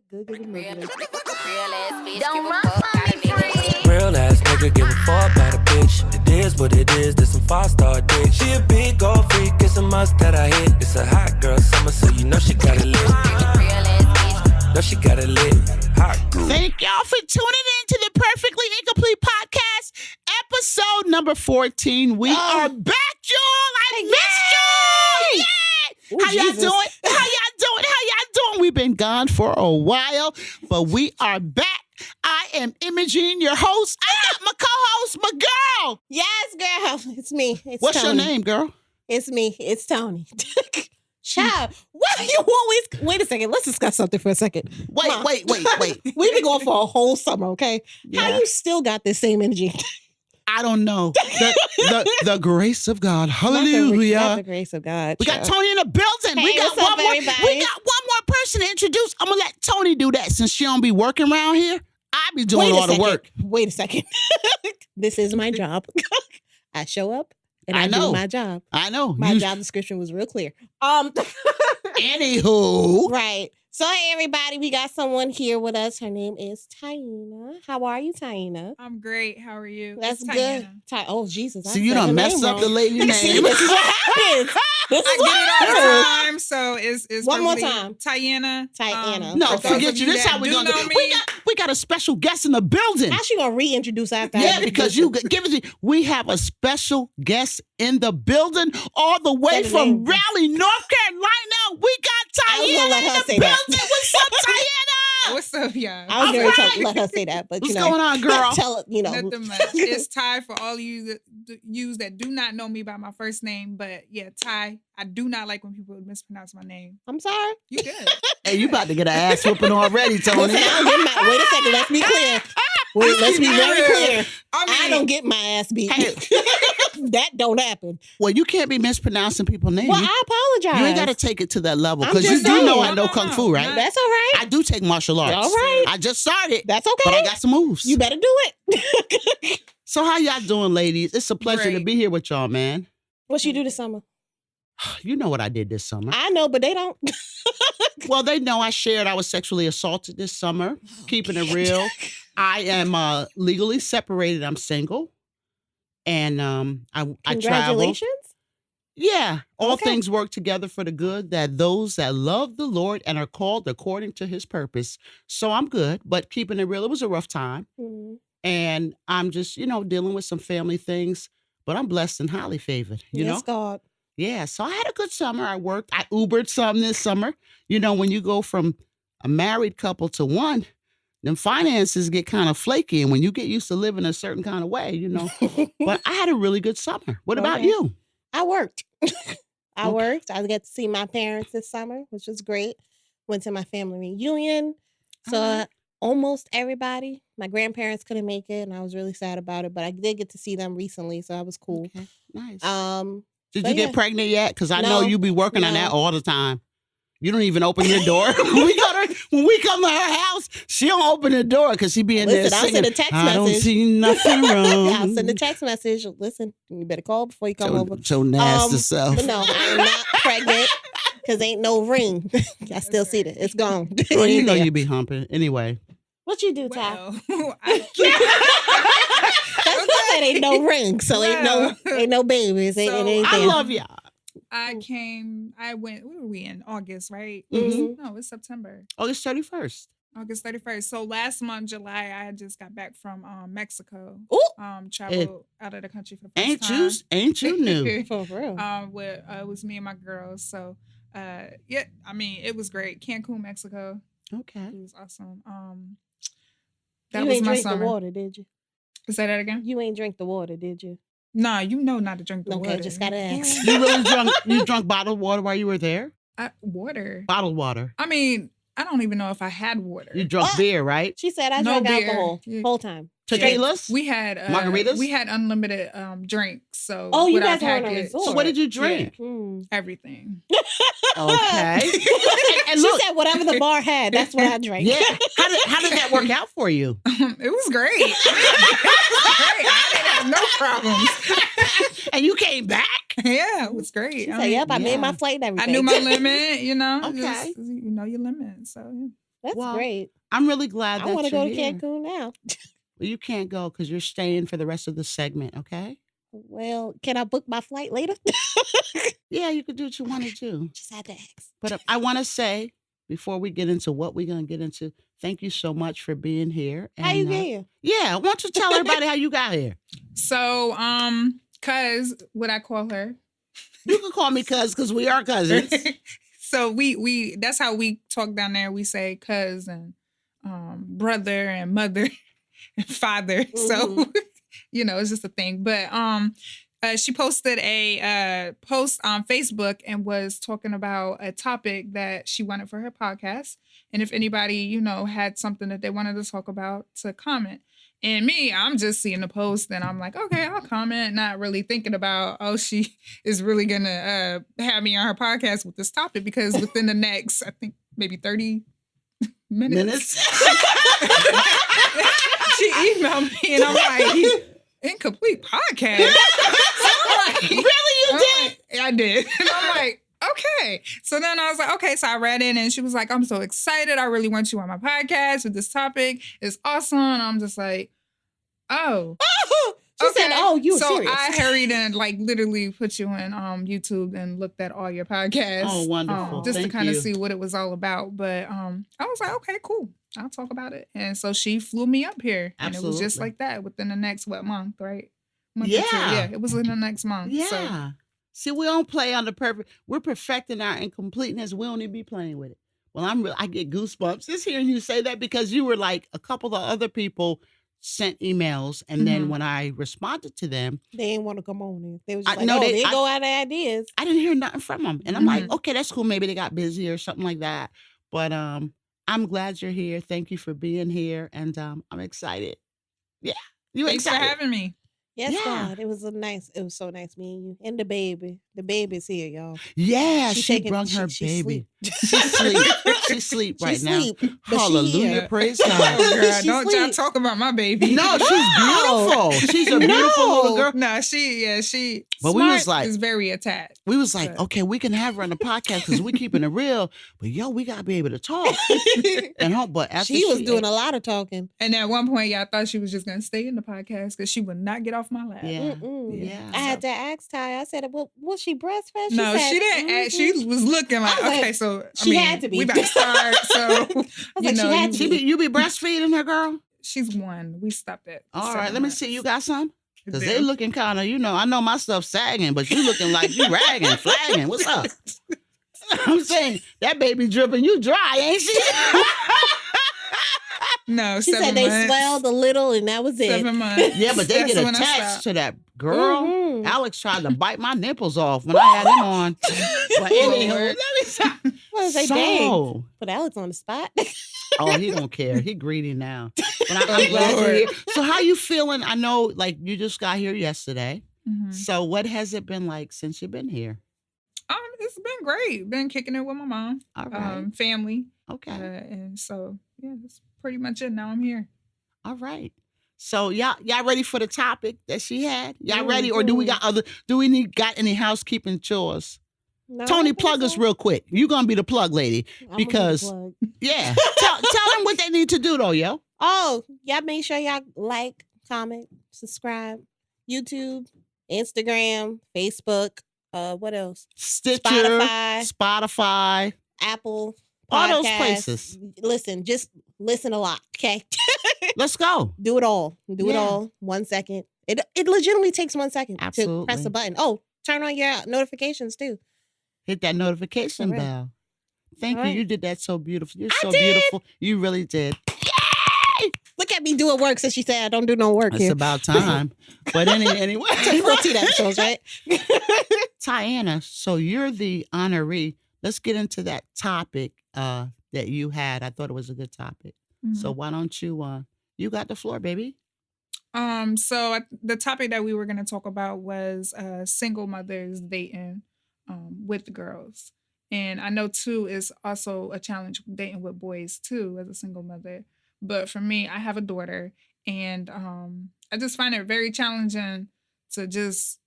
Good. Real ass bitch, Don't give a run fuck, from got a me, nigga. free. Real ass nigga, give a fuck about a bitch. It is what it is, this some 5-star dick. She a big gold freak, it's a must that I hit. It's a hot girl summer, so you know she got it lit. Real ass bitch. Know she got it lit. Hot girl. Thank y'all for tuning in to the Perfectly Incomplete Podcast, episode number 14. We are back, y'all. I missed y'all. Yay! Ooh, How y'all Jesus. doing? We've been gone for a while, but we are back. I am Imogene, your host. I got my co-host, my girl. Yes, girl. It's me. It's What's Tony. your name, girl? It's me. It's Tony. Child, what you always... Wait a second. Let's discuss something for a second. Mom. Wait. We've been going for a whole summer, okay? How Yeah. you still got this same energy? I don't know. The grace of God. Not Hallelujah. the grace of God. We got child. Tony in the building. Hey, we got what's up, one more. everybody? We got one more person to introduce. I'm gonna let Tony do that since she don't be working around here. I be doing Wait a all the second. work. Wait a second. This is my job. I show up and I I know. do my job. I know. My You- job description was real clear. Anywho, Right. So, hey, everybody, we got someone here with us. Her name is Tyanna. How are you, Tyanna? I'm great. How are you? That's It's good. Tyanna. Oh, Jesus. I so you said done her messed name up the wrong. lady See, name. this is what happens. This is I what get it all the happens. time, so it's One more perfectly- time. Tyanna. Tyanna. No, for those forget of you. This that how we do gonna know do. me, We got a special guest in the building. How she going to reintroduce after Yeah, I because you give it. We have a special guest in the building, all the way Say the from name. Raleigh, North Carolina. We got I was gonna Tyanna let in her the say that. building. What's up, Tyanna? What's up, y'all? I was All going right. to let her say that, but What's you know. going on, girl? Tell it, you know. Nothing much. It's Ty for all you that do not know me by my first name, but yeah, Ty. I do not like when people mispronounce my name. I'm sorry. You good? Hey, you about to get an ass whooping already, Tony. Listen, I don't get my, wait a second. Let's be clear. Let's be very clear. I don't get my ass beat. Hey. That don't happen. Well, you can't be mispronouncing people's names. Well, you, I apologize. you ain't got to take it to that level I'm because you just do know saying. I know No, kung no, fu, right? no. That's all right. I do take martial arts. All right. I just started, That's okay. but I got some moves. You better do it. So how y'all doing, ladies? It's a pleasure to Great. be here with y'all, man. What you do this summer? You know what I did this summer. I know, but they don't. Well, they know I shared I was sexually assaulted this summer. Keeping it real. I am legally separated. I'm single. And I travel. Congratulations. Yeah. All Okay. things work together for the good, that those that love the Lord and are called according to his purpose. So I'm good, but keeping it real, it was a rough time. Mhm. And I'm just, dealing with some family things, but I'm blessed and highly favored, you Yes, know? God. Yeah, so I had a good summer. I worked. I Ubered some this summer. When you go from a married couple to one, then finances get kind of flaky. And when you get used to living a certain kind of way, But I had a really good summer. What about Okay. you? I worked. I Okay. worked. I got to see my parents this summer, which was great. Went to my family reunion. So Alright. almost everybody. My grandparents couldn't make it, and I was really sad about it. But I did get to see them recently, so that was cool. Okay, nice. Did but you get yeah. pregnant yet? Because I know No, you be working on no. that all the time. You don't even open your door. When we come to her house, she don't open the door because she be in there Listen, I'll singing, send a text I don't message. see nothing wrong. I'll send a text message. Listen, you better call before you come over. So nasty self. But no, I'm not pregnant because ain't no ring. I still see it. It's gone. Well, It you ain't know there. you be humping. Anyway. What you do, Ty? Well, That's why I said ain't no ring, so ain't no babies. Ain't, So, it ain't I there. love y'all. I went, where were we in? August, right? Mhm. No, it's September. August 31st. August 31st. So last month, July, I had just got back from Mexico. Ooh. Traveled out of the country for the first Ain't you new? For real. Where it was me and my girls. So yeah, I mean, it was great. Cancun, Mexico. Okay. It was awesome. That You was ain't my drink summer. the water, did you? Say that again? You ain't drink the water, did you? Nah, you know not to drink the Okay, water. just gotta ask. You really drunk bottled water while you were there? Water. Bottled water. I mean, I don't even know if I had water. You drunk beer, right? She said I No drank beer. alcohol Yeah. whole time. Tequilas? We had Margaritas? We had unlimited drinks. So Oh, you with our guys were on a package, resort. So what did you drink? Hmm. everything. Okay. And She look, said whatever the bar had, that's what I drank. yeah. How did that work out for you? It was great. I didn't have no problems. And you came back? Yeah, it was great. She I said, mean, yep, I made yeah. my flight and I everything. knew my limit, Okay. just, you know your limit. So yeah. That's Well, great. I'm really glad I that want to you're go to here. Cancun now. Well, you can't go because you're staying for the rest of the segment, okay? Well, can I book my flight later? Yeah, you could do what you want to do. Just had to ask. But I want to say, before we get into what we're going to get into, thank you so much for being here. How you And, get here? Yeah, why don't you tell everybody how you got here? So, cuz what I call her. You can call me cuz because we are cousins. So we that's how we talk down there. We say cuz and brother and mother and father. So it's just a thing. But she posted a post on Facebook and was talking about a topic that she wanted for her podcast. And if anybody, had something that they wanted to talk about, to comment. And me, I'm just seeing the post and I'm like, okay, I'll comment, not really thinking about, she is really going to have me on her podcast with this topic, because within the next, I think, maybe 30 minutes. She emailed me and I'm like, incomplete podcast. So I'm like, Really, you did? I did. And I'm like, okay. So then I was like, okay. So I read it and she was like, I'm so excited. I really want you on my podcast with this topic. It's awesome. And I'm just like, oh. She said, oh, you were so serious. I hurried and literally put you in YouTube and looked at all your podcasts. Oh, wonderful. Just to Thank kind of you. see what it was all about. But I was like, okay, cool. I'll talk about it. And so she flew me up here. And it was just Absolutely. like that within the next, month, right? Month or two. Yeah. Yeah, it was in the next month. Yeah. So. See, we don't play on the perfect. We're perfecting our incompleteness. We don't even be playing with it. Well, I get goosebumps just hearing you say that, because you were like, a couple of other people sent emails, and then when I responded to them, they didn't want to come on here. They was just no, they go out of ideas. I didn't hear nothing from them. And I'm like, okay, that's cool. Maybe they got busy or something like that. But I'm glad you're here. Thank you for being here. And I'm excited. Yeah. Thanks excited? for having me. Yes, Yeah. God. It was so nice meeting you. And the baby. The baby's here, y'all. Yeah, She she taking- brought her she baby. sleep. She sleep. She sleep right now. Sleep, but she Hallelujah. here. Praise Oh, God. girl, She don't y'all sleep. talk about my baby. No, she's beautiful. She's a beautiful little girl. No, she But we was like, is very attached. okay, we can have her on the podcast because we keeping it real. But we gotta be able to talk. But after She was doing a lot of talking. And at one point, y'all thought she was just gonna stay in the podcast because she would not get off my lap. Yeah. Mm-mm. I had to ask Ty. I said, well, was she breastfed? No, said, she didn't. "Mhm." She was looking like, I was like, okay, so she had to be. we about to start. So I was like, she had to be. You be breastfeeding her, girl? she's one. We stopped it. All right, let me see. You got some? Because Do. they looking kind of, I know my stuff sagging, but you looking like you ragging, flagging. What's up? I'm saying, that baby dripping, you dry, ain't she? No, She 7 said they months. swelled a little and that was it. 7 months. Yeah, but they That's get when I attached stopped. to that girl. Mhm. Alex tried to bite my nipples off when I had him on. But anywho, Lord. let me say. What was they dang? So, Put Alex on the spot. oh, he don't care. He greedy now. But I'm glad you're here. So how you feeling? I know, you just got here yesterday. Mhm. So what has it been like since you've been here? It's been great. Been kicking it with my mom, All right. family, Okay. and so yeah, that's pretty much it. Now I'm here. All right. So y'all ready for the topic that she had? Y'all ready? Or do we got any housekeeping chores? No, I Tony, think plug us so. real quick. You're gonna be the plug lady. I'm gonna be the because- plug. Yeah. tell them what they need to do though, yo. Oh, y'all make sure y'all like, comment, subscribe, YouTube, Instagram, Facebook, what else? Stitcher, Spotify, Apple, all those Podcasts. places. Listen, just listen a lot, okay? Let's go. Do it all. Do it Yeah. all. 1 second. It legitimately takes 1 second to Absolutely. press a button. Oh, turn on your notifications too. Hit that notification Correct. bell. Thank All you. right. You did that so beautiful. You're I so did. beautiful. You really did. Look at me doing work since she said I don't do no work It's here. about time. But anyway. 14 episodes, right? Tyanna, so you're the honoree. Let's get into that topic that you had. I thought it was a good topic. So why don't you got the floor, baby? So the topic that we were going to talk about was single mothers dating with girls. And I know too is also a challenge dating with boys too as a single mother. But for me, I have a daughter, and I just find it very challenging to just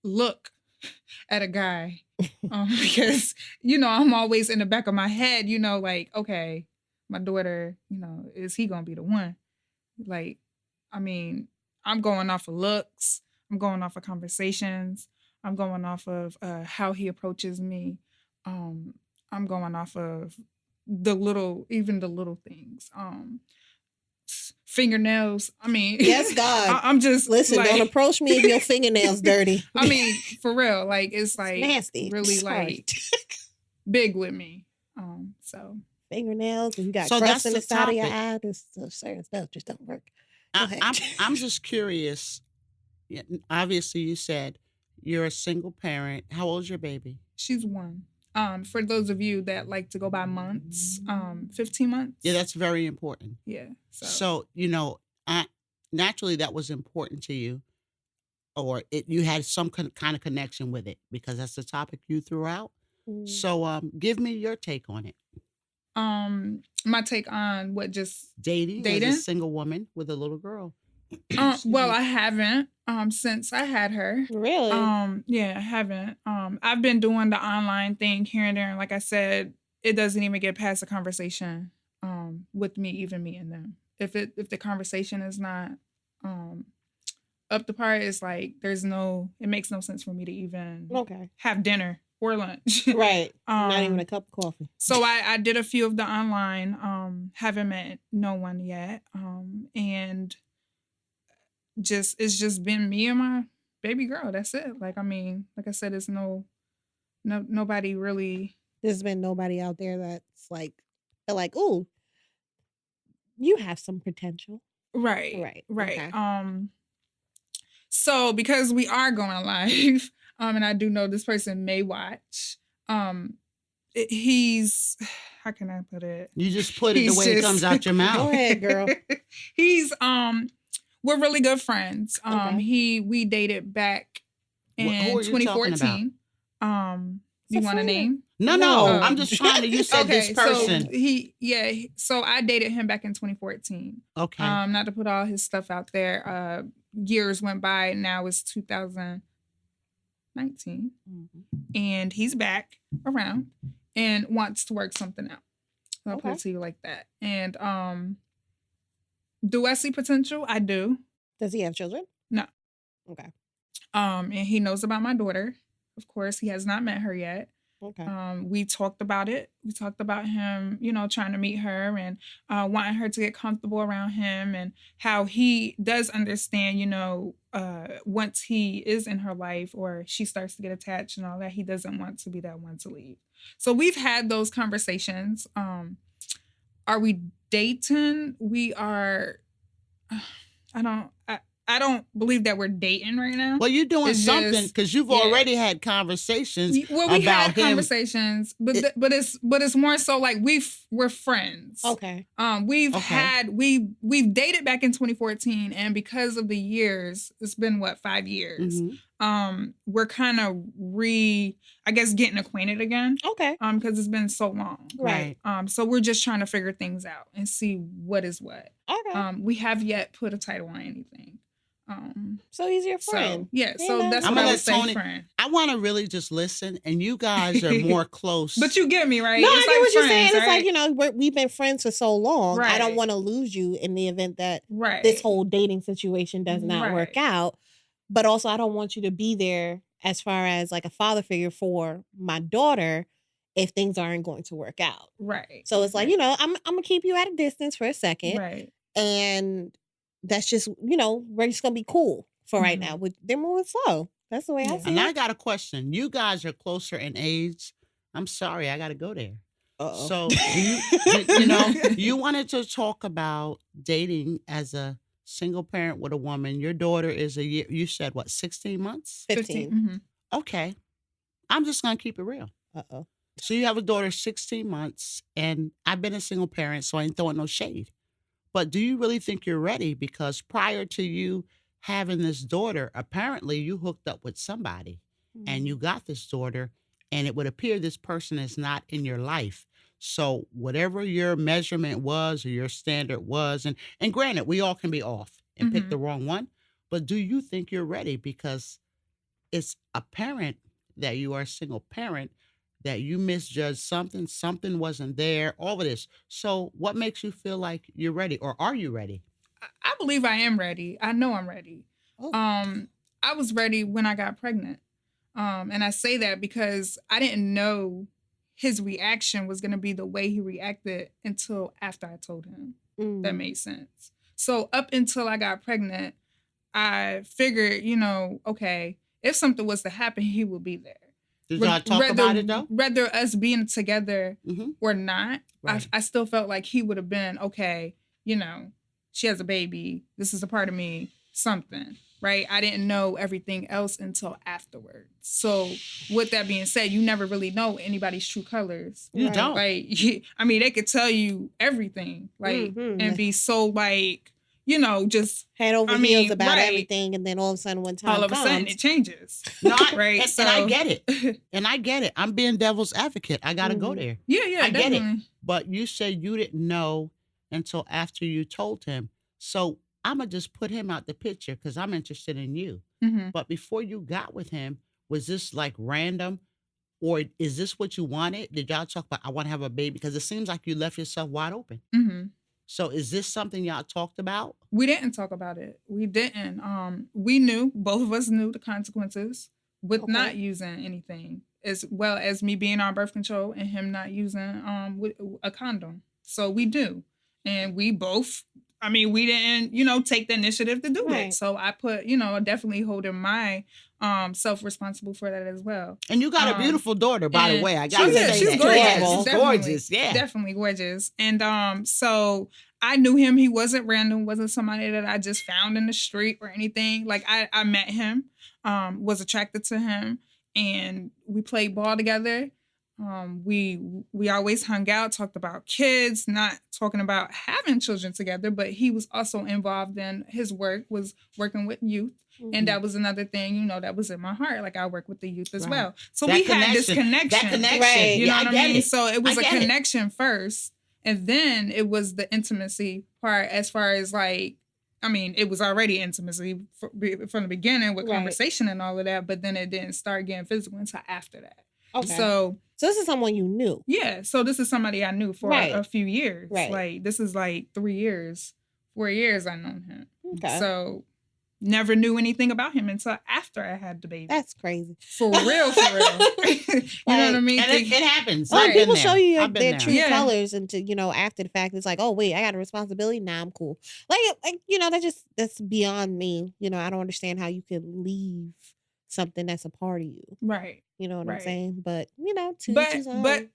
look at a guy. Because, I'm always in the back of my head, like, okay, my daughter, is he going to be the one? Like, I mean, I'm going off of looks. I'm going off of conversations. I'm going off of how he approaches me. I'm going off of even the little things. Fingernails. I mean, Yes, God. I'm just Listen, like, don't approach me if your fingernails dirty. I mean, for real, like it's like nasty. really Sorry. like big with me. So Fingernails, and you got So crust that's in the the side of your topic. eye. This certain stuff just don't work. Go ahead. I'm just curious. Yeah, obviously, you said you're a single parent. How old's your baby? she's one. For those of you that like to go by months, 15 months. Yeah, that's very important. Yeah. So naturally that was important to you, or you had some kind of connection with it because that's the topic you threw out. Mm. So give me your take on it. My take on what just Dating as a single woman with a little girl. well, I haven't since I had her. Really? Yeah, I haven't. I've been doing the online thing here and there, and like I said, it doesn't even get past a conversation with me, even me and them. If the conversation is not up to par, it's like it makes no sense for me to even have dinner or lunch. Right. Not even a cup of coffee. So I did a few of the online, haven't met no one yet. And it's just been me and my baby girl. That's it. Like, I mean, like I said, it's nobody really. There's been nobody out there that's like, ooh, you have some potential. Right. Okay. So because we are going live, and I do know this person may watch, he's, how can I put it? You just put it the way it comes out your mouth. Go ahead, girl. He's, we're really good friends. Okay. We dated back in Who are you talking 2014. You want a name? No. No. I'm just trying to. You said this person. So I dated him back in 2014. Okay. Not to put all his stuff out there. Years went by. Now it's 2019, and he's back around and wants to work something out. I'll put it to you like that. And do I see potential? I do. Does he have children? No. Okay. And he knows about my daughter. Of course, he has not met her yet. Okay. We talked about it. We talked about him, trying to meet her and wanting her to get comfortable around him, and how he does understand, once he is in her life or she starts to get attached and all that, he doesn't want to be that one to leave. So we've had those conversations. Are we dating? We are. I don't believe that we're dating right now. Well, you're doing something because you've already had conversations. Well, we about had conversations, but it's more so like we're friends. Okay. We've dated back in 2014, and because of the years, it's been 5 years. Mm-hmm. We're kind of getting acquainted again. Okay. Because it's been so long. Right. So we're just trying to figure things out and see what is what. Okay. We have yet put a title on anything. So he's your friend. So that's what I would say, friend. I want to really just listen, and you guys are more close. But you get me, right? No, it's I like get what you're saying. right? It's like, we've been friends for so long. Right. I don't want to lose you in the event that right. this whole dating situation does not work out. But also, I don't want you to be there as far as like a father figure for my daughter if things aren't going to work out. Right. So it's like, I'm going to keep you at a distance for a second. Right. And that's just, we're just going to be cool for right now. They're moving slow. That's the way I see it. And I got a question. You guys are closer in age. I'm sorry, I got to go there. Uh-oh. So, you wanted to talk about dating as a single parent with a woman. Your daughter is you said what, 16 months? 15. Mm-hmm. Okay. I'm just going to keep it real. Uh-oh. So you have a daughter 16 months, and I've been a single parent, so I ain't throwing no shade. But do you really think you're ready? Because prior to you having this daughter, apparently you hooked up with somebody and you got this daughter, and it would appear this person is not in your life. So whatever your measurement was or your standard was, and granted, we all can be off and pick the wrong one, but do you think you're ready? Because it's apparent that you are a single parent, that you misjudged something, something wasn't there, all of this. So what makes you feel like you're ready, or are you ready? I believe I am ready. I know I'm ready. Oh. I was ready when I got pregnant. And I say that because I didn't know his reaction was going to be the way he reacted until after I told him. That made sense. So up until I got pregnant, I figured, okay, if something was to happen, he would be there. Did y'all talk about it though? Whether us being together or not, Right. I still felt like he would have been, okay, she has a baby. This is a part of me, something. Right? I didn't know everything else until afterwards. So with that being said, you never really know anybody's true colors. You don't. Like, I mean, they could tell you everything, like, and be so like, just head over heels about everything, and then all of a sudden, one time all of a sudden it changes. No, right? And I get it. And I get it. I'm being devil's advocate. I got to go there. Yeah, I definitely. get it. But you said you didn't know until after you told him. So I'm going to just put him out the picture because I'm interested in you. But before you got with him, was this like random? Or is this what you wanted? Did y'all talk about, I want to have a baby? Because it seems like you left yourself wide open. So is this something y'all talked about? We didn't talk about it. We didn't. We knew, both of us knew the consequences with not using anything, as well as me being on birth control and him not using a condom. So we do. And we both, we didn't, take the initiative to do it. So I put, definitely holding my self-responsible for that as well. And you got a beautiful daughter, by the way. I got to say she's that. gorgeous. She's gorgeous. Yeah. Definitely gorgeous. And so I knew him. He wasn't random, wasn't somebody that I just found in the street or anything. Like I met him, was attracted to him, and we played ball together. We always hung out, talked about kids, not talking about having children together, but he was also involved in his work, was working with youth. And that was another thing, that was in my heart. Like I work with the youth as well. So we had this connection. That connection. Right. You know what I mean? It. So it was a connection first. And then it was the intimacy part, as far as like, it was already intimacy from the beginning with conversation and all of that, but then it didn't start getting physical until after that. Okay. So this is someone you knew. Yeah. So this is somebody I knew for a few years. Right. Like this is like 4 years I've known him. Okay. So never knew anything about him until after I had the baby. That's crazy. For real. You know what I mean? And it happens. When people show you their true Yeah. colors, and to, after the fact, it's like, oh wait, I got a responsibility. Nah, I'm cool. Like that's beyond me. I don't understand how you can leave something that's a part of you. Right. You know what I'm saying? But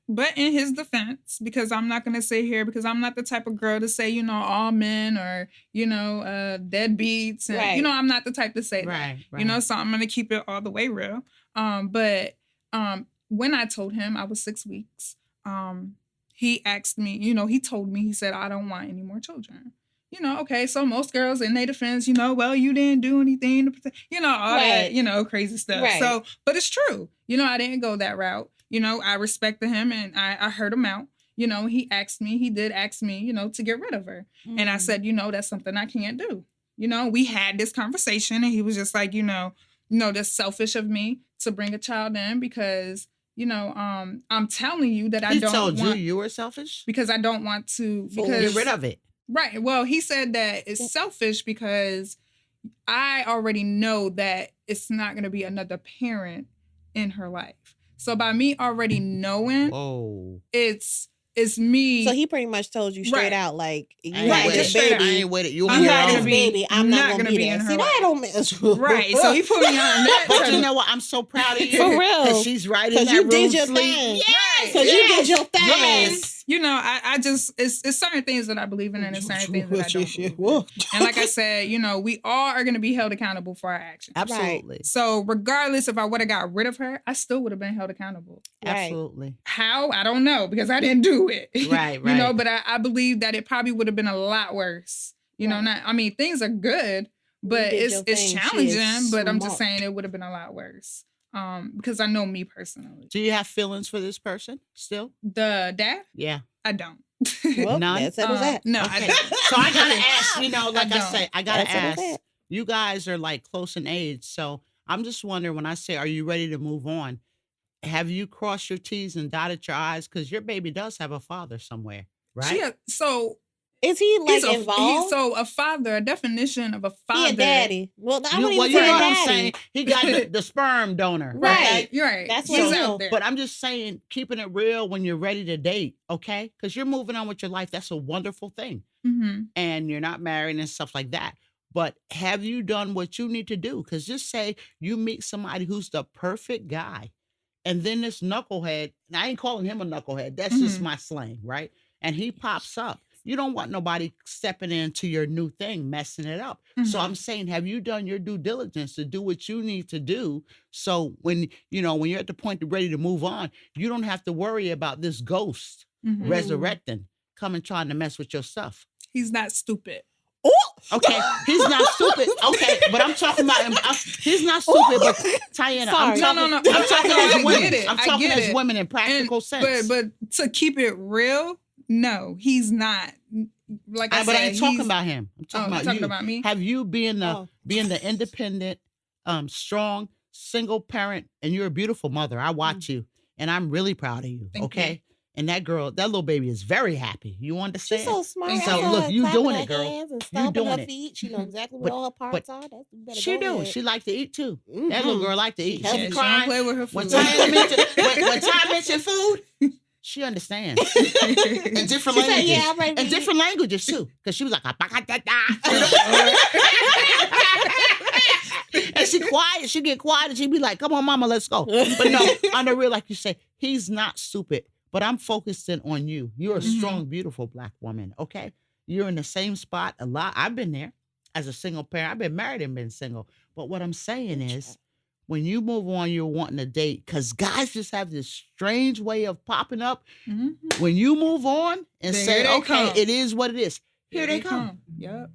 but in his defense, because I'm not gonna say here, because I'm not the type of girl to say, all men are, deadbeats, and I'm not the type to say that. Right. So I'm gonna keep it all the way real. But when I told him I was 6 weeks, he asked me, he told me, he said, I don't want any more children. Okay, so most girls in their defense, well, you didn't do anything to protect, all that, crazy stuff. Right. So, but it's true. I didn't go that route. I respected him, and I heard him out. He did ask me, to get rid of her. And I said, that's something I can't do. We had this conversation, and he was just like, that's selfish of me to bring a child in because, I'm telling you that I don't want. He told you were selfish? Because I don't want to. Because get rid of it. Right. Well, he said that it's selfish because I already know that it's not going to be another parent in her life. So by me already knowing, it's me. So he pretty much told you straight out, like, you had this baby. baby. I ain't with it. You I'm not gonna this baby. I'm not gonna be there. See, that don't mess with. Right. So he put me on that. But you know what? I'm so proud of you. For real. Because she's right in that Because you did your sleep. thing. Yes. Because you did your thing. Yes. I just, it's certain things that I believe in and it's certain things that I don't believe in. And like I said, we all are going to be held accountable for our actions. Absolutely. Right? So regardless if I would have got rid of her, I still would have been held accountable. Absolutely. How? I don't know because I didn't do it. Right. But I believe that it probably would have been a lot worse. Things are good, but it's challenging, but I'm just saying it would have been a lot worse. Because I know me personally. Do you have feelings for this person still? The dad? Yeah. I don't. Well, none? that settles that. No, Okay. I don't. So I gotta ask, like I say, I gotta That settles ask. that. You guys are like close in age, so I'm just wondering when I say, are you ready to move on? have you crossed your T's and dotted your I's? Because your baby does have a father somewhere, right? So Is he like he's involved? a father. A definition of a He father. a daddy. Well, I You, wouldn't well, even you say know what daddy. I'm saying? He got the sperm donor. Right. Okay? You're right. That's He's what I know. out there. But I'm just saying, keeping it real when you're ready to date, okay? Because you're moving on with your life. That's a wonderful thing. Mm-hmm. And you're not married and stuff like that. But have you done what you need to do? Because just say you meet somebody who's the perfect guy. And then this knucklehead, and I ain't calling him a knucklehead. That's just my slang, right? And he pops up. You don't want nobody stepping into your new thing, messing it up. So I'm saying, have you done your due diligence to do what you need to do? So when you're at the point of ready to move on, you don't have to worry about this ghost resurrecting, coming trying to mess with your stuff. He's not stupid. Okay, he's not stupid. Okay, but I'm talking about him. He's not stupid, but Tyanna, I'm talking, No. I'm talking as I women. get it. I'm talking I get as it. women in practical sense. But to keep it real, no, he's not. Like I said, but I ain't talking about him. I'm talking about talking you. about me? Have you being the independent, strong, single parent, and you're a beautiful mother. I watch you, and I'm really proud of you. Thank okay. you. And that little baby is very happy. You understand? She's so smart. Thank I you. saw Look, her you clapping doing her it, girl. hands and You stomping doing her it. feet. She know exactly But- where all her parts are. That's better She go do. ahead. She like to eat too. That Mhm. little girl like to eat. helps She's you. She don't crying. play with her When food. Ty mentioned food, she understands. In different She said, languages. "Yeah, I'm ready to In eat." different languages too. Because she was like, and she quiet. She get quiet and she be like, come on, mama, let's go. But no, on the real, like you say, he's not stupid. But I'm focusing on you. You're a strong, beautiful Black woman, okay? You're in the same spot a lot. I've been there as a single parent. I've been married and been single. But what I'm saying is, when you move on, you're wanting to date, because guys just have this strange way of popping up. Mm-hmm. When you move on and Here say, they okay, come. it is what it is. Here they come. Yep.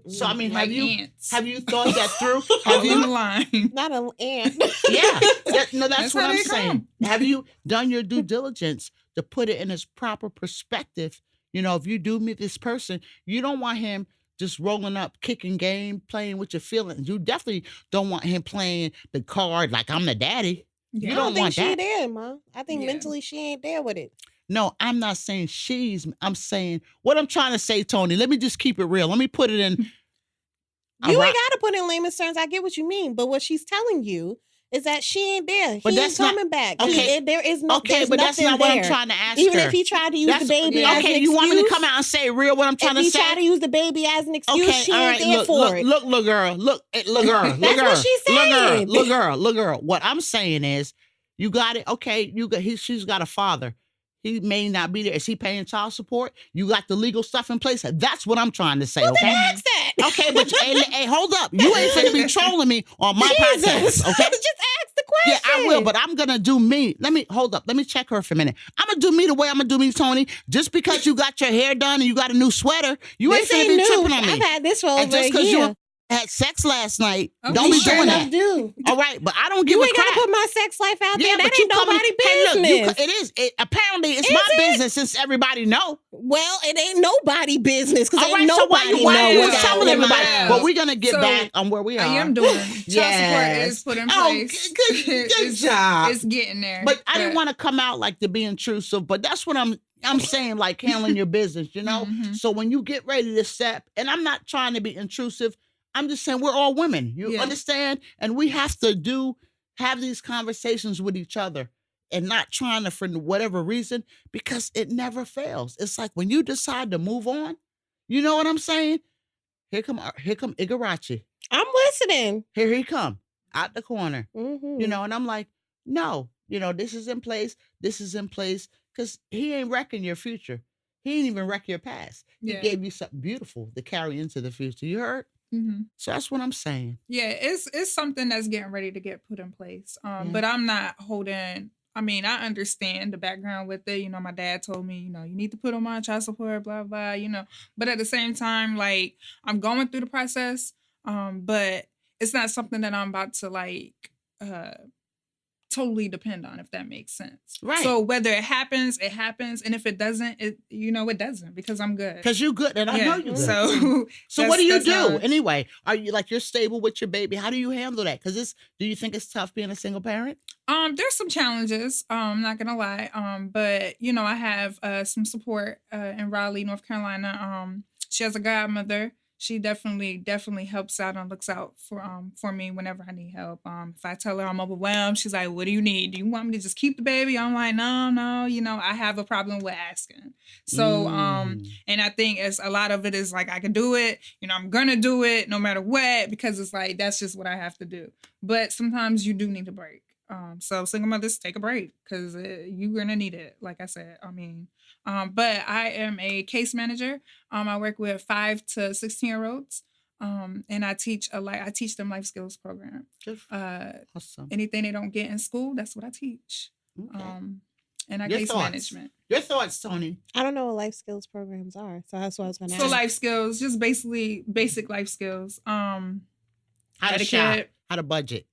So, I mean, Like have you ants. thought that through? Have Have in you? line. Not an ant. Yeah. That's That's what how I'm they saying. Have you done your due diligence to put it in its proper perspective? If you do meet this person, you don't want him just rolling up, kicking game, playing with your feelings. You definitely don't want him playing the card like I'm the daddy. Yeah. You I don't don't think want she that. there, Ma. I think Yeah. mentally she ain't there with it. No, I'm not saying I'm saying what I'm trying to say, Tony. Let me just keep it real. Let me put it in. You ain't got to put in layman's terms. I get what you mean. But what she's telling you is that she ain't there. But He that's ain't not- coming back. okay. There is no Okay, there's but that's nothing not what I'm there. trying to ask Even her. if he tried to use the baby as an okay, excuse. you want me to come out and say real what I'm trying if to he say? tried to use the baby as an excuse, Okay, she all ain't right. there Look, for look, it. look, little girl. Look, little girl. That's little girl. what she's saying. Little girl. What I'm saying is, you got it. Okay, she's got a father. He may not be there. Is he paying child support? You got the legal stuff in place. That's what I'm trying to say. Well, okay. then ask that. Okay, but hey, hold up. You ain't finna be trolling me on my Jesus. podcast. Okay. Just ask the Yeah, question. I will, but I'm gonna do me. Hold up. Let me check her for a minute. I'm gonna do me the way I'm gonna do me, Tony. Just because you got your hair done and you got a new sweater, you This ain't finna ain't be new. tripping on me. I've had this for over And just a because year. you had sex last night, Oh, don't we be sure doing enough that. do. All right, but I don't give You a ain't crap. gotta put my sex life out there. That but you ain't nobody Hey, business. look, it is. Apparently, it's Is my it? business since everybody know. Well, it ain't nobody business because All ain't right, so why nobody you why know you what's telling out in my everybody? house. But we're gonna get So, back on where we are. I am doing child support Yes. is put in Oh, place. good job. It's getting there. But I didn't want to come out like to be intrusive, but that's what I'm saying, like handling your business, Mhm. So when you get ready to step, and I'm not trying to be intrusive, I'm just saying we're all women. You Yeah. understand? And we have to have these conversations with each other and not trying to, for whatever reason, because it never fails. It's like when you decide to move on, you know what I'm saying? Here come Igarachi. I'm listening. Here he come out the corner. Mhm. And I'm like, no, this is in place. This is in place. Because he ain't wrecking your future. He ain't even wreck your past. Yeah. He gave you something beautiful to carry into the future. You heard? Mhm. So that's what I'm saying. Yeah, it's something that's getting ready to get put in place. But I'm not holding. I mean, I understand the background with it. My dad told me, you need to put him on child support, blah blah. But at the same time, like I'm going through the process. But it's not something that I'm about to like totally depend on, if that makes sense. Right. So whether it happens, it happens, and if it doesn't, it doesn't, because I'm good. Because you're good, and I know you're good. So what do you do anyway? Are you you're stable with your baby? How do you handle that? Because do you think it's tough being a single parent? There's some challenges. I'm not gonna lie. But I have some support in Raleigh, North Carolina. She has a godmother. She definitely helps out and looks out for me whenever I need help. If I tell her I'm overwhelmed, she's like, "What do you need? Do you want me to just keep the baby?" I'm like, "No. I have a problem with asking." So and I think it's a lot of it is like, I can do it. I'm gonna do it no matter what, because it's like that's just what I have to do. But sometimes you do need a break. So single mothers, take a break, because you're gonna need it. Like I said, but I am a case manager. I work with 5 to 16-year-olds, and I teach them life skills program. Awesome. Anything they don't get in school, that's what I teach. Okay. And case management. Your thoughts, Tony? I don't know what life skills programs are, so that's what I was going to ask. So life skills, just basically basic life skills. How to shop, how to budget.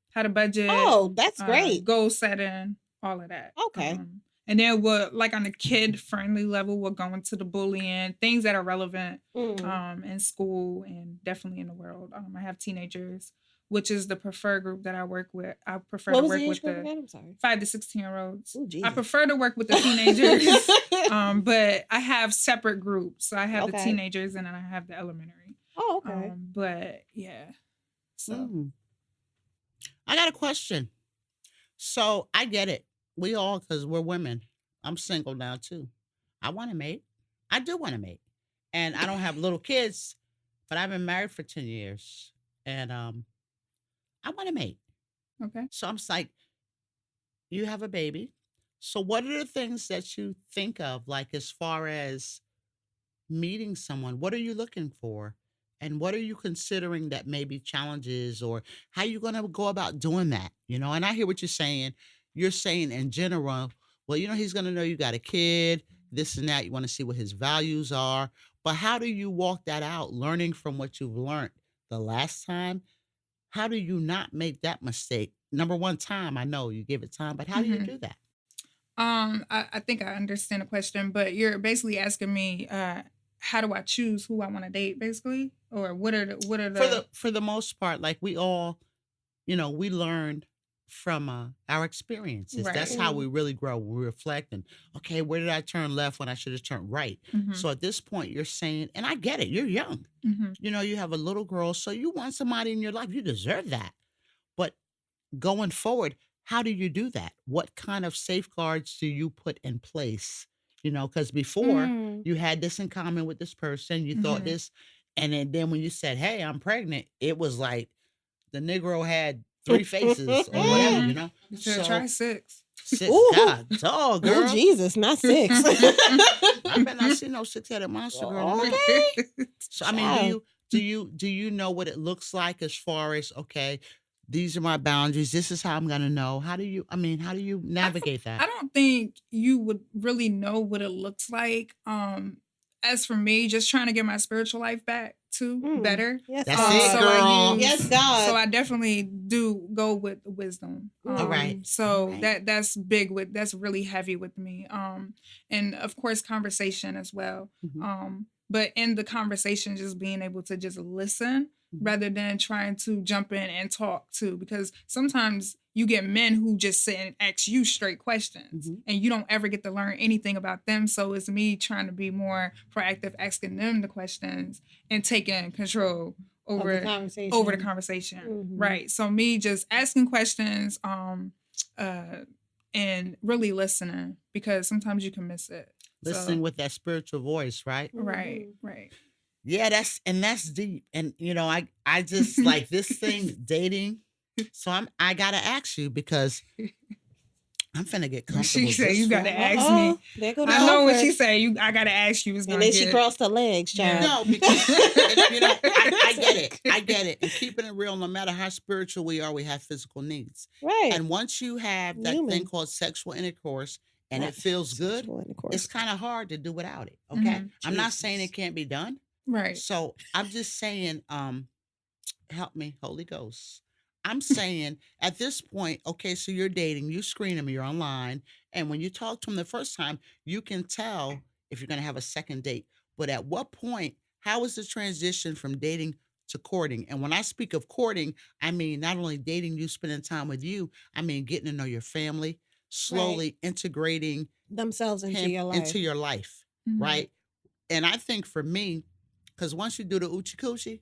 Oh, that's great. Goal setting, all of that. Okay. And then on a kid-friendly level, we're going to the bullying, things that are relevant in school and definitely in the world. I have teenagers, which is the preferred group that I work with. I prefer to work with the 5 to 16-year-olds. Ooh, I prefer to work with the teenagers, but I have separate groups. So I have the teenagers, and then I have the elementary. Oh, okay. But yeah, so. I got a question. So I get it. We all, because we're women. I'm single now too. I want a mate. I do want a mate. And I don't have little kids, but I've been married for 10 years. And I want a mate. Okay. So I'm just like, you have a baby. So what are the things that you think of, like as far as meeting someone? What are you looking for? And what are you considering that may be challenges, or how you going to go about doing that? And I hear what you're saying. You're saying in general, well, he's going to know you got a kid, this and that. You want to see what his values are. But how do you walk that out, learning from what you've learned the last time? How do you not make that mistake? Number one, time. I know you give it time, but how do you do that? I think I understand the question, but you're basically asking me, how do I choose who I want to date, basically? Or what are the for the most part, like we all, we learn from our experiences. Right. That's how we really grow. We reflect and, okay, where did I turn left when I should have turned right? So at this point, you're saying, and I get it, you're young. You have a little girl, so you want somebody in your life. You deserve that. But going forward, how do you do that? What kind of safeguards do you put in place? Because before you had this in common with this person, you thought this, and then when you said, "Hey, I'm pregnant," it was like the Negro had 3 faces or whatever, So try 6. God, dog, girl. Oh, Jesus, not 6. I bet not see no 6-headed monster, girl. Okay. So I mean, do you know what it looks like as far as, okay, these are my boundaries, this is how I'm gonna know? How do you navigate that? I don't think you would really know what it looks like. As for me, just trying to get my spiritual life back too better. Yes, That's it, girl. Yes, God. So I definitely do go with wisdom. All right. So All right. that's really heavy with me. And of course conversation as well. But in the conversation, just being able to just listen rather than trying to jump in and talk too, because sometimes you get men who just sit and ask you straight questions and you don't ever get to learn anything about them. So it's me trying to be more proactive, asking them the questions and taking control over the conversation. Right. So me just asking questions and really listening, because sometimes you can miss it. Listening with that spiritual voice, right? Right. Yeah, that's deep. And I just like this thing, dating. So I gotta ask you, because I'm finna get comfortable. She said you gotta ask me. There go I know what she said. I gotta ask you. And then she crossed her legs, child. No, because I get it. And keeping it real, no matter how spiritual we are, we have physical needs. Right. And once you have that thing called sexual intercourse, and it feels good, it's kind of hard to do without it. Okay. I'm not saying it can't be done. Right. So I'm just saying, help me, Holy Ghost. I'm saying at this point, okay, so you're dating, you screen them, you're online, and when you talk to them the first time, you can tell if you're going to have a second date. But at what point, how is the transition from dating to courting? And when I speak of courting, I mean not only dating you, spending time with you, I mean getting to know your family, slowly integrating Themselves into him your life. into your life, Mhm. right? And I think for me, because once you do the oochie coochie,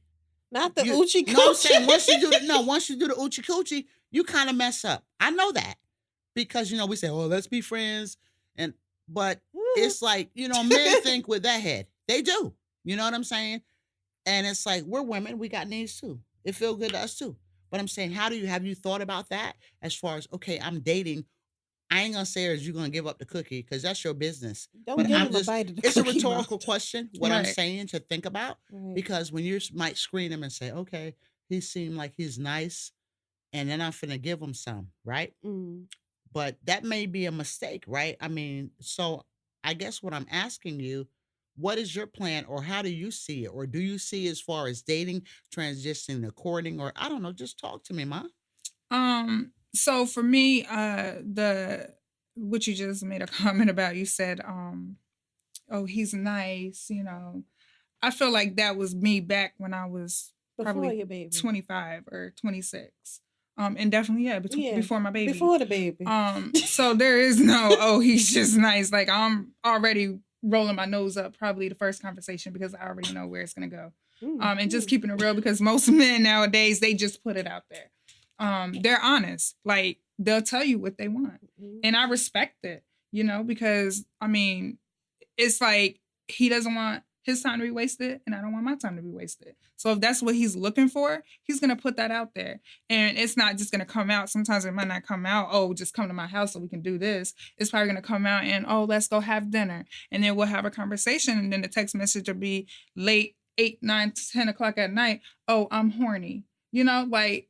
Not the you oochie no, I'm saying coochie. once you do the oochie coochie, you kind of mess up. I know that because we say, "Oh, let's be friends," but it's like men think with that head. They do. You know what I'm saying? And it's like we're women. We got needs too. It feels good to us too. But I'm saying, have you thought about that as far as okay, I'm dating. I ain't gonna say is you gonna give up the cookie because that's your business. Don't But give I'm him a just bite of the it's a cookie, Ma. rhetorical question. What I'm Right. saying to think about Right. because when you might screen him and say, okay, he seemed like he's nice, and then I'm finna give him some, right? Mm. But that may be a mistake, right? I mean, so I guess what I'm asking you, what is your plan, or how do you see it, or do you see as far as dating, transitioning to courting, or I don't know, just talk to me, Ma. So for me, what you just made a comment about, you said, oh, he's nice, I feel like that was me back when I was Before probably your baby. 25 or 26. And definitely, Yeah, before my baby. Before the baby. So there is no, oh, he's just nice. Like I'm already rolling my nose up probably the first conversation because I already know where it's gonna go. And just keeping it real because most men nowadays, they just put it out there. They're honest. Like they'll tell you what they want. And I respect it, because I mean, it's like he doesn't want his time to be wasted and I don't want my time to be wasted. So if that's what he's looking for, he's going to put that out there. And it's not just going to come out. Sometimes it might not come out, oh, just come to my house so we can do this. It's probably going to come out and, oh, let's go have dinner. And then we'll have a conversation. And then the text message will be late, 8, 9, 10 o'clock at night. Oh, I'm horny. Like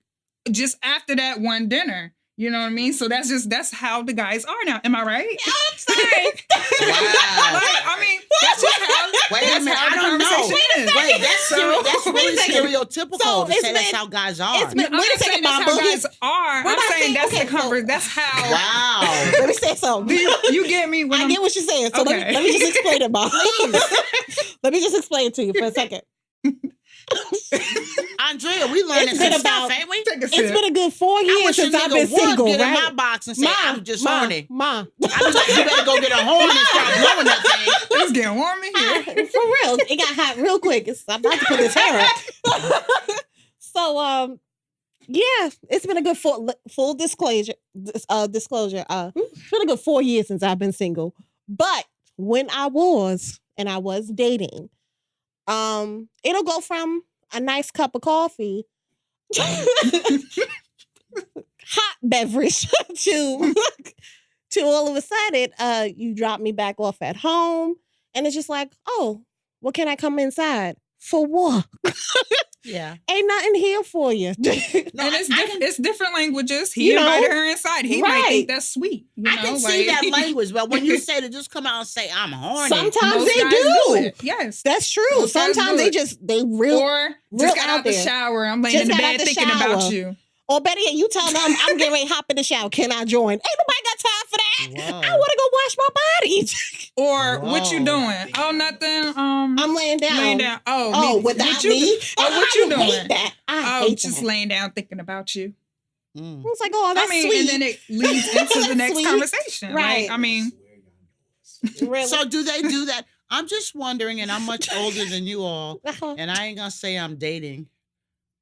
just after that one dinner. You know what I mean? So that's how the guys are now. Am I right? I'm sorry. Wow. I mean, that's just how. Wait a minute, I don't know. Wait, that's really stereotypical So to say it's that's been- how guys are. it's been- I'm Wait a not saying second, that's Mom, how but guys are. We're I'm not saying saying- that's okay, the comfort. so- That's how. Wow. Let me say something. You get me when I get what you're saying. So Okay. let me just explain it, Mom. Let me just explain it to you for a second. Andrea, we learning It's some been stuff, about- ain't we? Take a It's sip. been a good 4 I years wish a since I've nigga been would single, get in right? my box and say, I'm just horny. Ma. I be like, you better go get a horn and start blowing that thing. It's getting warm in here. For real, it got hot real quick. I'm about to put this hair up. So, yeah, it's been a good full disclosure. Disclosure. It's been a good 4 years since I've been single. But when I was dating, it'll go from a nice cup of coffee, hot beverage to all of a sudden, you drop me back off at home, and it's just like, oh, well, can I come inside for what? Yeah. Ain't nothing here for you. No, And it's different languages. He You know, invited her inside. He might right. think that's sweet. I can see that language, but when you say to just come out and say, I'm horny. Sometimes Most they guys do. it. Yes. That's true. Most guys Sometimes do they it. they real Or real just got out out the there. shower. I'm laying Just in the got out bed the thinking shower. about you. Or better yet, you tell them I'm getting ready to hop in the shower. Can I join? Ain't nobody got time for that. Whoa. I want to go wash my body. Or what you Whoa. doing? Oh, nothing. I'm laying down. Laying down. Oh, Oh, me- without what you me? do- Oh, what you I doing? hate that. I Oh, hate just that. laying down thinking about you. Mm. It's like, oh, that's I mean, sweet. and then it leads into the next Sweet. conversation. Right. Like, I mean, Really? So do they do that? I'm just wondering, and I'm much older than you all, and I ain't gonna say I'm dating,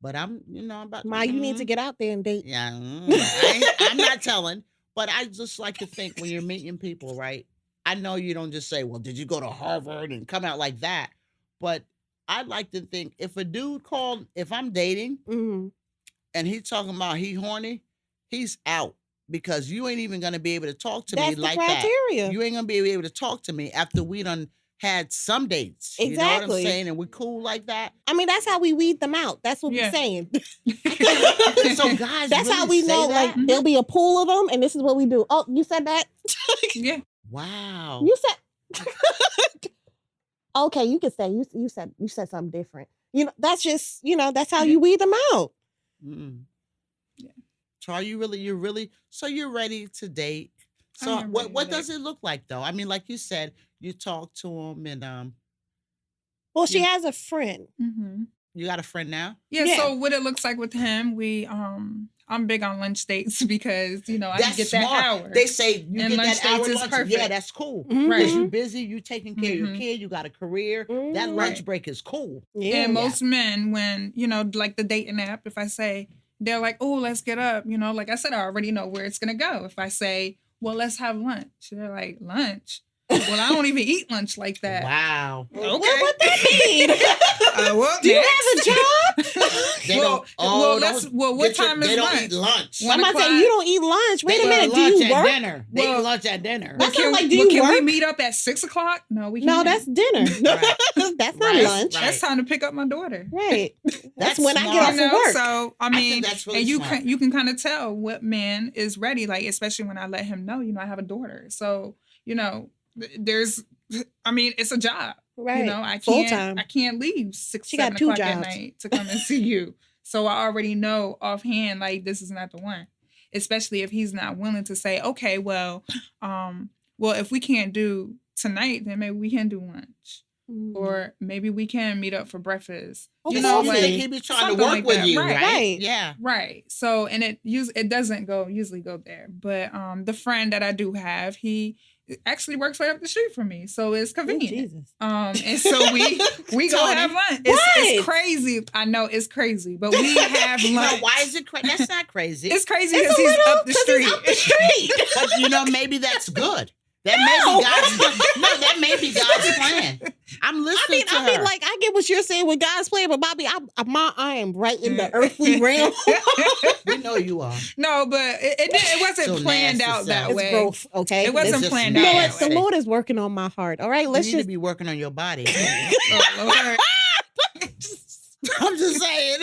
but I'm about. Ma, you need to get out there and date. Yeah, I'm not telling, but I just like to think when you're meeting people, right? I know you don't just say, "Well, did you go to Harvard?" and come out like that, but I'd like to think if a dude called, if I'm dating Mhm. and he's talking about he horny, he's out because you ain't even gonna be able to talk to That's me the like criteria. that. You ain't gonna be able to talk to me after we done had some dates. You know what Exactly. I'm saying? And we cool like that. I mean, that's how we weed them out. That's what Yeah. we're saying. So guys, That's how really we say know. that? Like, there'll be a pool of them, and this is what we do. Oh, you said that? yeah. Wow. You said. Okay, you could say you said something different. That's just that's how you weed them out. Mm. So so you're ready to date. I So am what ready what to does it look like though? I mean, like you said, you talk to him and Well, she you has a friend. Mm-hmm. you got a friend now? Yeah, Yeah. so what it looks like with him, I'm big on lunch dates because, I That's get smart. that hour. They say you And get lunch that hour dates is lunch. Yeah, perfect. that's cool. Mhm. Because you busy, you taking care of your Mhm. kid, you got a career. That Mhm. lunch Right. break is cool. Yeah. And most men, when, like the dating app, if I say, they're like, oh, let's get up, like I said, I already know where it's going to go. If I say, well, let's have lunch, they're like, lunch? Well, I don't even eat lunch like that. Wow. Okay. What that mean? What Do you next? have a job? They Well, don't. Oh, what time is they don't lunch? eat lunch. One I'm about to say o'clock? you don't eat lunch. Wait They a minute. eat Do lunch you at work? dinner. They eat Well, lunch at dinner. That sounds like, do you can we work? meet up at 6 o'clock? No, we No, can't. that's dinner. Right. That's not Right. lunch. Right. That's time to pick up my daughter. Right. That's That's when I smart. get off of work. So I think mean, that's really and smart. you can kind of tell what man is ready, like especially when I let him know, I have a daughter. So there's, it's a job. Right. I Full can't time. I can't leave 6, She 7 got 2 o'clock at jobs. night to come and see you. So I already know offhand, like this is not the one. Especially if he's not willing to say, okay, well, if we can't do tonight, then maybe we can do lunch. Mm. Or maybe we can meet up for breakfast. Okay. You know, think he be trying to something work like with that. you, Right. right? Yeah. Right. So, and it doesn't usually go there. But the friend that I do have, he actually works right up the street from me, so it's Oh, convenient. Jesus. And so we go Tony. have lunch. Right. It's crazy. I know it's crazy, but we have No, lunch. why is it crazy? That's not crazy. It's crazy It's because a he's little- up the 'cause street. he's up the street. But maybe that's good. That may No. be God's plan. No, that may be God's plan. I'm listening to her. like I get what you're saying with God's plan, but Bobby, I am right in the earthly realm. We know you are. No, but it wasn't So planned nasty out that self. way. It's growth, okay? It wasn't It's just planned You out know nasty. what? that The way. Lord is working on my heart. All right, You let's need to just be working on your body. Oh, Lord. I'm just saying.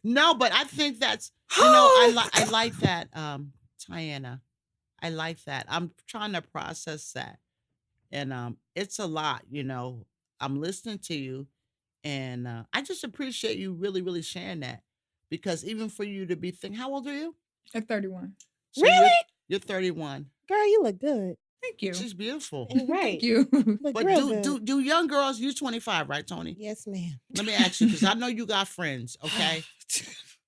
No, but I think that's I like that, Tyanna. I like that. I'm trying to process that. And it's a lot, I'm listening to you and I just appreciate you really, really sharing that. Because even for you to be thinking, how old are you? At 31. So Really? You're 31. girl, you look good. Thank you. She's beautiful. And right. Thank you. Look But real good. do young girls, you're 25, right, Tony? Yes, ma'am. Let me ask you, because I know you got friends, okay?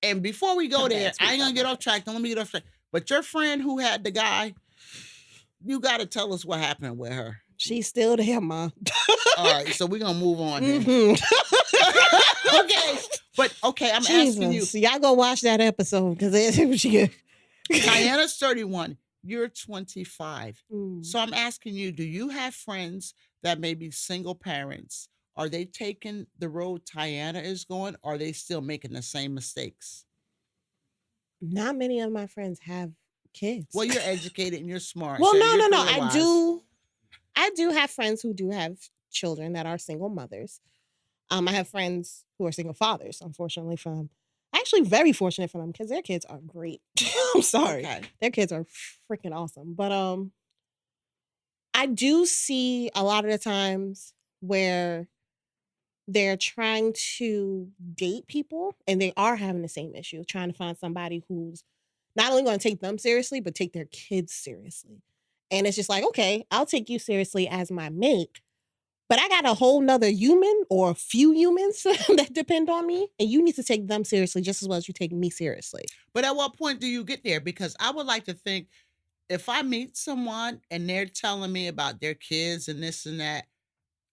And before we go Don't there, ask me I ain't gonna about get my off track. Don't let me get off track. But your friend who had the guy, you gotta tell us what happened with her. She's still there, Ma. All right, so we're gonna move on then. Mhm. Okay. But okay, I'm asking you. Jesus. Y'all go watch that episode because Tyanna's 31. You're 25. Mm. So I'm asking you, do you have friends that may be single parents? Are they taking the road Tyanna is going? Or are they still making the same mistakes? Not many of my friends have kids. Well, you're educated and you're smart. Well, so no. you're I career-wise. I do have friends who do have children that are single mothers. I have friends who are single fathers, unfortunately for them. Actually, very fortunate for them because their kids are great. I'm sorry. Okay. Their kids are freaking awesome. But I do see a lot of the times where they're trying to date people and they are having the same issue, trying to find somebody who's not only going to take them seriously, but take their kids seriously. And it's just like, okay, I'll take you seriously as my mate, but I got a whole nother human or a few humans that depend on me, and you need to take them seriously just as well as you take me seriously. But at what point do you get there? Because I would like to think if I meet someone and they're telling me about their kids and this and that,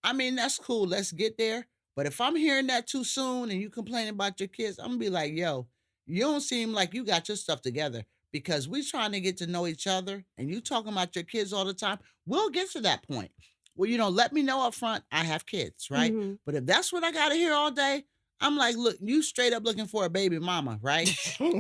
I mean, that's cool. Let's get there. But if I'm hearing that too soon and you complain about your kids, I'm going to be like, yo, you don't seem like you got your stuff together because we trying to get to know each other and you talking about your kids all the time. We'll get to that point. Well, let me know up front I have kids, right? Mhm. But if that's what I got to hear all day, I'm like, look, you straight up looking for a baby mama, right?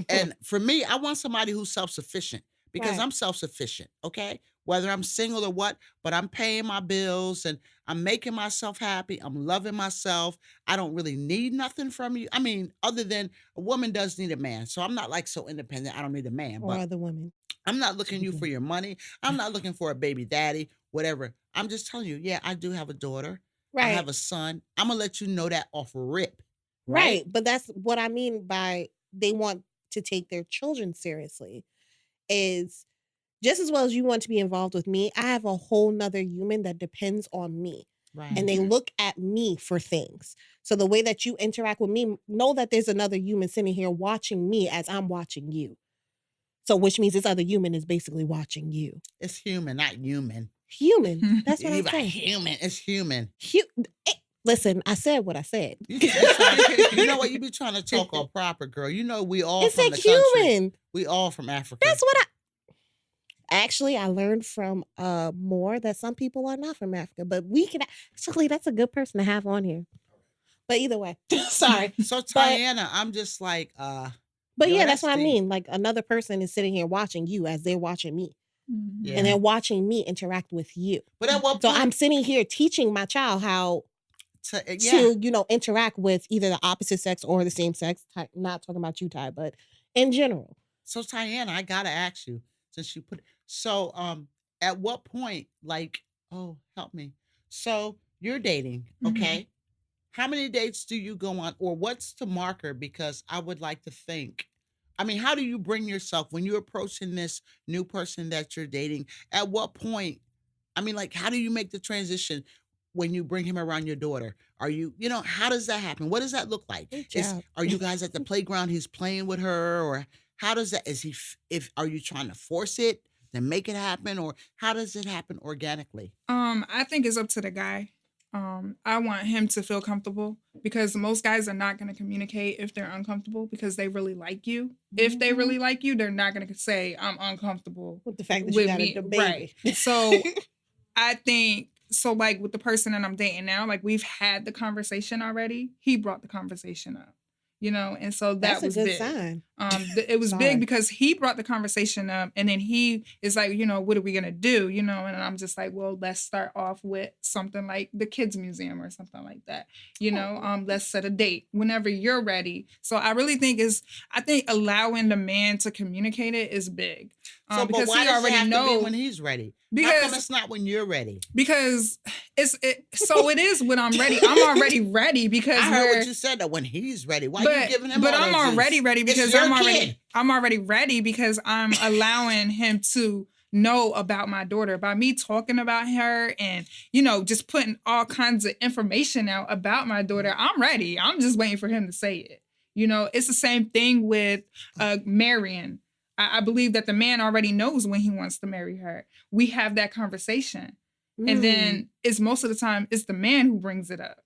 And for me, I want somebody who's self-sufficient because Right. I'm self-sufficient, okay? Whether I'm single or what, but I'm paying my bills and I'm making myself happy. I'm loving myself. I don't really need nothing from you. I mean, other than a woman does need a man. So I'm not like so independent. I don't need a man, or but other women. I'm not looking you for your money. I'm not looking for a baby daddy, whatever. I'm just telling you, yeah, I do have a daughter. I Right. have a son. I'm going to let you know that off rip. Right. But that's what I mean by they want to take their children seriously is just as well as you want to be involved with me, I have a whole nother human that depends on me. Right. And they look at me for things. So the way that you interact with me, know that there's another human sitting here watching me as I'm watching you. So which means this other human is basically watching you. It's human, not human. Human. That's what I'm You're saying. human. It's human. Listen, I said what I said. You know what? You be trying to talk all proper, girl. You know we all It's from a the country. human. We all from Africa. That's what Actually, I learned from more that some people are not from Africa, but we can actually, that's a good person to have on here. But either way, sorry. So Tyanna, I'm just like, But yo, yeah, that's what I deep. mean. Like another person is sitting here watching you as they're watching me. Yeah. And they're watching me interact with you. But at what So point I'm sitting here teaching my child how yeah. to, interact with either the opposite sex or the same sex. Not talking about you, Ty, but in general. So Tyanna, I gotta ask you, since you put it, so at what point, like, oh, help me. So you're dating, okay? How many dates do you go on, or what's the marker? Because I would like to think, I mean, how do you bring yourself when you're approaching this new person that you're dating? At what point, I mean, like, how do you make the transition when you bring him around your daughter? Are you, how does that happen? What does that look like? Are you guys at the playground, he's playing with her, or how does that, are you trying to force it to make it happen, or how does it happen organically? I think it's up to the guy. I want him to feel comfortable because most guys are not going to communicate if they're uncomfortable because they really like you. If they really like you, they're not going to say, I'm uncomfortable With the fact that with you got me. a baby. Right. So I think, like with the person that I'm dating now, like we've had the conversation already. He brought the conversation up. And so that was a good big. sign. It was Sorry. big because he brought the conversation up, and then he is like, what are we gonna do? And I'm just like, well, let's start off with something like the kids museum or something like that. Let's set a date whenever you're ready. So I really think allowing the man to communicate it is big. But because why he does already it have knows to be when he's ready? How come it's not when you're ready? Because so it is when I'm ready. I'm already ready because I heard what you said, that when he's ready. Why are you giving him But all I'm that already juice? ready because It's your I'm kid. already ready because I'm allowing him to know about my daughter by me talking about her and just putting all kinds of information out about my daughter. I'm ready. I'm just waiting for him to say it. It's the same thing with marrying. I believe that the man already knows when he wants to marry her. We have that conversation. And then most of the time, it's the man who brings it up.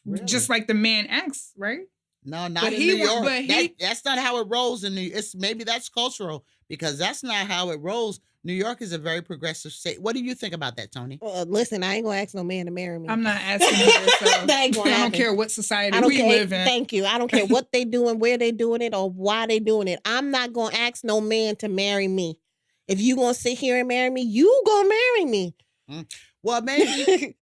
Really? Just like the man asks, right? No, not But in New York. That's not how it rolls in New York. Maybe that's cultural because that's not how it rolls. New York is a very progressive state. What do you think about that, Tony? Listen, I ain't gonna ask no man to marry me. I'm not asking you. So That ain't gonna I don't happen. care what society I we don't care. live in. Thank you. I don't care what they doing, where they doing it, or why they doing it. I'm not gonna ask no man to marry me. If you gonna sit here and marry me, you gonna marry me. Well, maybe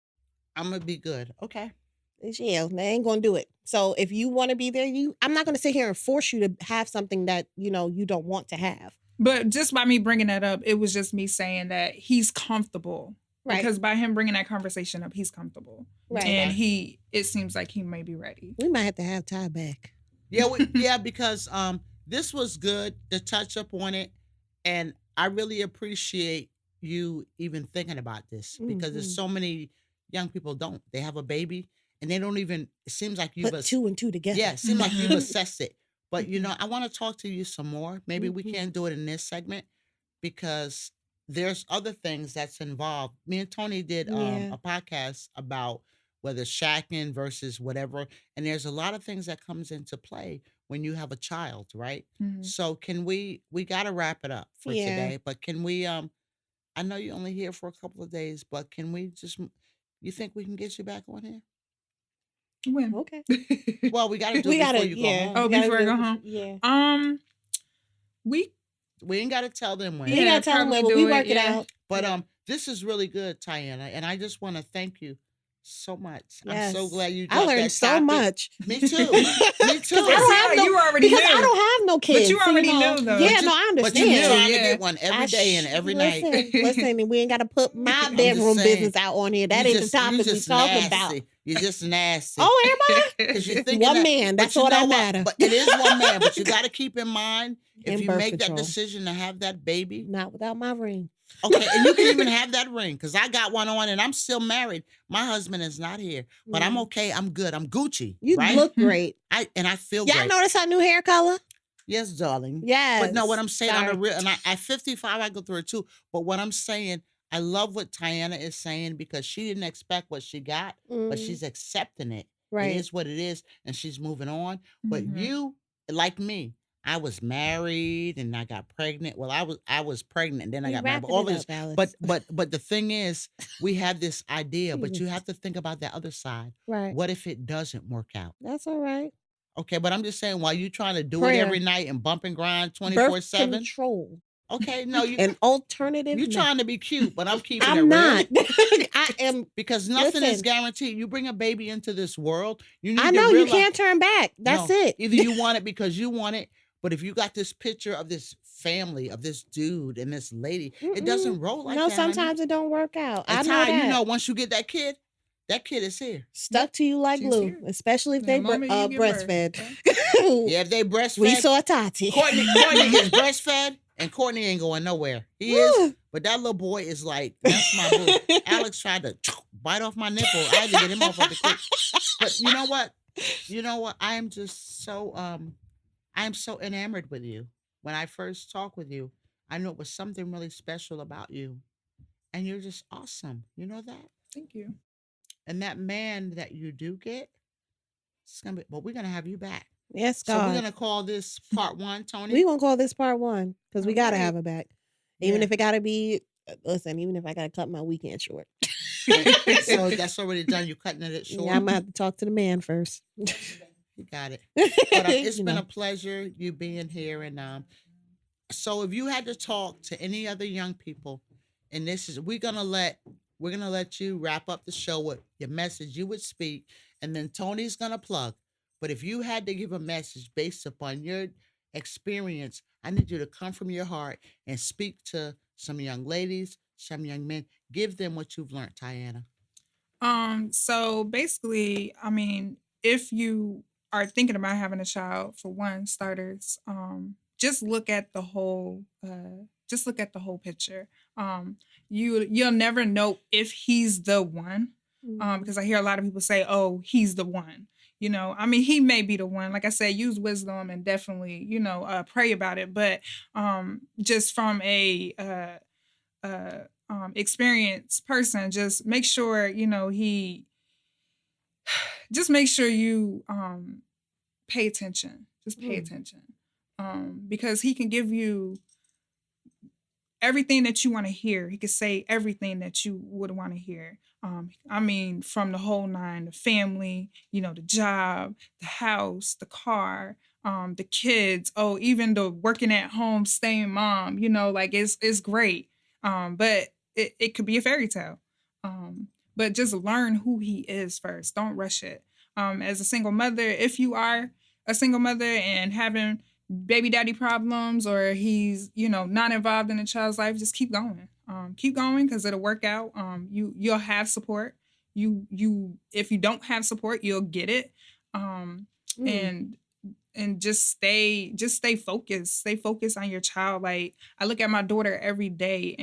I'm gonna be good. Okay. Yeah, they ain't gonna do it. So if you want to be there, I'm not gonna sit here and force you to have something that you don't want to have. But just by me bringing that up, it was just me saying that he's comfortable. Right. Because by him bringing that conversation up, he's comfortable. Right. And it seems like he may be ready. We might have to have Ty back. Yeah, because this was good to touch up on it, and I really appreciate you even thinking about this because there's so many young people they have a baby and they don't even. It seems like you've put two and two together. Yeah, it seems like you've assessed it. But I want to talk to you some more. Maybe we can't do it in this segment because there's other things that's involved. Me and Tony did a podcast about whether shacking versus whatever, and there's a lot of things that comes into play when you have a child, right? So can we got to wrap it up for today, but can we I know you're only here for a couple of days, but can we you think we can get you back on here? When? Okay. Well, we got to do it before you go home. Oh, before I go home? Yeah. We ain't got to tell them when. You gotta tell them when, but we work it out. But this is really good, Tyanna, and I just want to thank you so much. Yes. I'm so glad you I dropped learned that so topic. much. Me too. Me too. I don't have no, you already because knew. I don't have no kids. you already so, knew, though. Yeah, But no, I But understand. you're trying to Yeah. get one every day and every night. Listen, we ain't got to put my just bedroom saying. business out on here. That You ain't just- the you topic we just talking about. nasty. You're just nasty. Oh, am I? Because you're thinking One that, man. but That's you all know that what? matter. But it is one man. But you got to keep in mind, if And you birth make that control. decision to have that baby, Not without my ring. okay, and you can even have that ring, because I got one on and I'm still married. My husband is not here, but I'm okay. I'm good. I'm Gucci. You right? look great. I feel Y'all great. notice her new hair color? Yes, darling. Yes. But no, what I'm saying on a Sorry. real, and at 55, I go through it too. But what I'm saying, I love what Tyanna is saying, because she didn't expect what she got, but Mm, she's accepting it. right. It is what it is, and she's moving on. But Mhm. you, like me, I was married and I got pregnant. Well, I was pregnant and then I We got married. But wrapping all it this, up, Alex. but the thing is, we have this idea, but you Jesus. have to think about that other side. Right. What if it doesn't work out? That's all right. Okay, but I'm just saying, while you trying to do it Prayer. every night and bump and grind Birth 24/7. control. Okay, no, you An alternative. you method. trying to be cute, but I'm keeping it I'm real. not. I am. Because nothing is Listen. guaranteed. You bring a baby into this world, you need I to know you realize, can't turn back. That's no, it. Either you want it because you want it, but if you got this picture of this family, of this dude and this lady, it doesn't roll like no, that. honey. sometimes it don't work out. I And know Ty, that. you know, once you get that kid is here. Stuck to you like She's glue, here. especially if The they moment you give birth, breastfed. Yeah, if they breastfed, We saw Tati. Courtney gets breastfed, and Courtney ain't going nowhere. He is, but that little boy is like, that's my boo. Alex tried to bite off my nipple. I had to get him off of the quick. But you know what? I am just so I am so enamored with you. When I first talked with you, I knew it was something really special about you, and you're just awesome. You know that? Thank you. And that man that you do get, it's gonna be. Well, we're gonna have you back. Yes, So we're God. gonna call this part one, Tony. We gonna call this part one because we gotta Alright. have it back, even Yeah. if it gotta be. Listen, even if I gotta cut my weekend short. So that's already done. You cutting it short. Yeah, I'm gonna have to talk to the man first. You got it. But it's You been know. a pleasure you being here. And so if you had to talk to any other young people, and this is we're gonna let you wrap up the show with your message you would speak, and then Tony's gonna plug. But if you had to give a message based upon your experience, I need you to come from your heart and speak to some young ladies, some young men. Give them what you've learned, Tyanna. So basically, I mean, if you are thinking about having a child, for one, starters, just look at the whole picture. You'll never know if he's the one. Because I hear a lot of people say, "Oh, he's the one." You know, I mean, he may be the one. Like I said, use wisdom and definitely, pray about it. But just from a experienced person, just make sure just make sure you pay attention. Just pay attention, because he can give you everything that you want to hear. He could say everything that you would want to hear. I mean, from the whole nine: the family, the job, the house, the car, the kids. Oh, even the working at home, staying mom. Like it's great. But it could be a fairy tale. But just learn who he is first. Don't rush it. As a single mother, if you are a single mother and having baby daddy problems, or he's not involved in a child's life, just keep going. Keep going, because it'll work out. You'll have support. You if you don't have support, you'll get it. And just stay focused. Stay focused on your child. Like, I look at my daughter every day,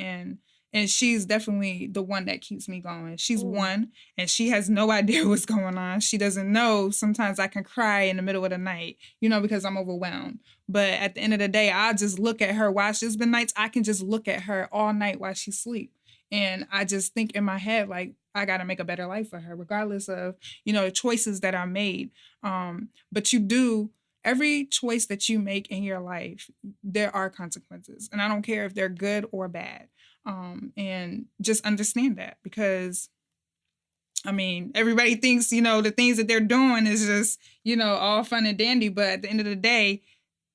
and she's definitely the one that keeps me going. She's one, and she has no idea what's going on. She doesn't know. Sometimes I can cry in the middle of the night, because I'm overwhelmed. But at the end of the day, I just look at her. While there's been nights I can just look at her all night while she sleeps. And I just think in my head, like, I got to make a better life for her, regardless of, the choices that I made. But every choice that you make in your life, there are consequences. And I don't care if they're good or bad. And just understand that, because I mean, everybody thinks, the things that they're doing is just, all fun and dandy. But at the end of the day,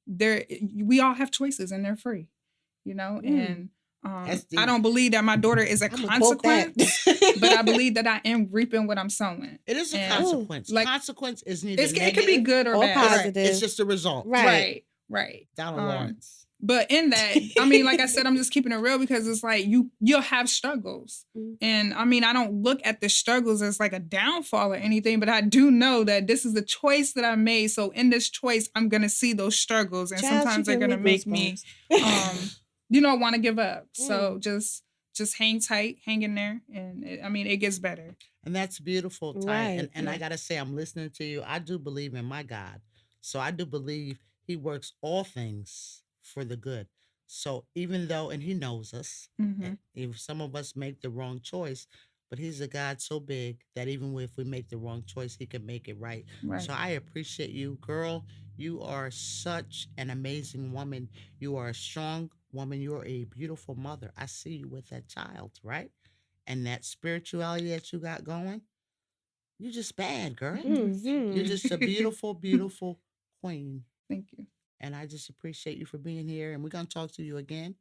we all have choices, and they're free, and That's deep. I don't believe that my daughter is a I'ma quote that. consequence, but I believe that I am reaping what I'm sowing. It is a And- consequence. Like- Consequence is neither It could be negative good or or bad. positive. It's just a result. Right. Right. Donald Lawrence. But in that, I mean, like I said, I'm just keeping it real because it's like you'll have struggles. Mhm. And I mean, I don't look at the struggles as like a downfall or anything, but I do know that this is the choice that I made. So in this choice, I'm gonna see those struggles. And Child, sometimes she they're giving gonna make me want to give up. So just hang tight, hang in there. And it gets better. And that's beautiful, Ty. Right, And I yeah. got to say, I'm listening to you. I do believe in my God. So I do believe he works all things for the good. So even though, and he knows us, Mhm. if some of us make the wrong choice, but he's a God so big that even if we make the wrong choice, he can make it right. Right. So I appreciate you, girl. You are such an amazing woman. You are a strong woman. You're a beautiful mother. I see you with that child, right? And that spirituality that you got going. You're just bad, girl. Mhm. You're just a beautiful, beautiful queen. Thank you. And I just appreciate you for being here. And we're gonna talk to you again.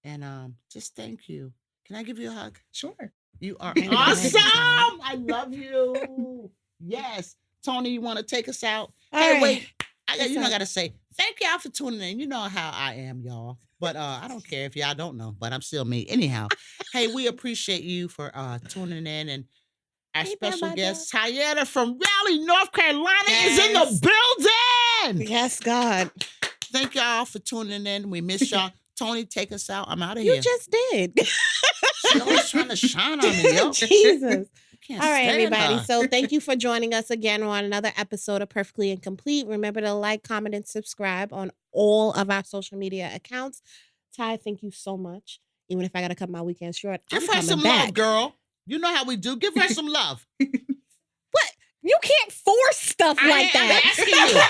And just thank you. Can I give you a hug? Sure. You are Thank you. awesome. I love you. Yes. Tony, you want to take us out? All Hey, right. wait. What's You know, I up? gotta say thank y'all for tuning in. You know how I am, y'all. But I don't care if y'all don't know, but I'm still me. Anyhow, hey, we appreciate you for tuning in. And our Hey, special Baba. guest, Tyanna from Raleigh, North Carolina, is in Yes. the building. Yes, God. Thank y'all for tuning in. We miss y'all. Tony, take us out. I'm out of You here. just did. She always trying to shine on me, yo. Jesus. I can't All right, stand everybody. her. So thank you for joining us again on another episode of Perfectly Incomplete. Remember to like, comment, and subscribe on all of our social media accounts. Ty, thank you so much. Even if I got to cut my weekend short, Give I'm her coming some back. love, girl. You know how we do. Give her some love. What? You can't force stuff like I'm that. asking you.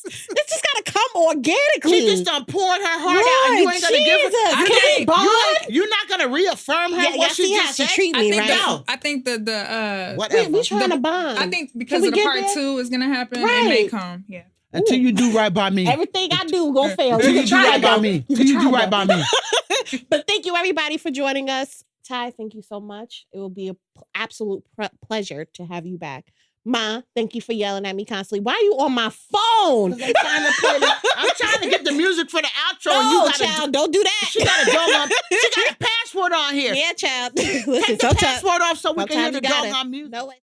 It's just got to come organically. She just done poured her heart out, and you ain't gonna give her. Jesus. I Can we can't- bond? You're not gonna reaffirm her Yeah, what see she how just she said. treat I me, think right? No. I think the Whatever. We trying to The- bond. I think because we of the get part there? 2 is gonna happen, it may Right. come. Yeah. Until you do right by me. Everything I do gonna fail. Until you can do try right by though. me. You Until can you do try right though. by me. But thank you, everybody, for joining us. Ty, thank you so much. It will be an absolute pleasure to have you back. Ma, thank you for yelling at me constantly. Why are you on my phone? I'm trying to get the music for the outro. and you No, gotta child, don't do that. She got a dog on. She got a password on here. Yeah, child. Take Listen, the sometimes, password off so we can hear sometimes the you gotta. dog on music. No way.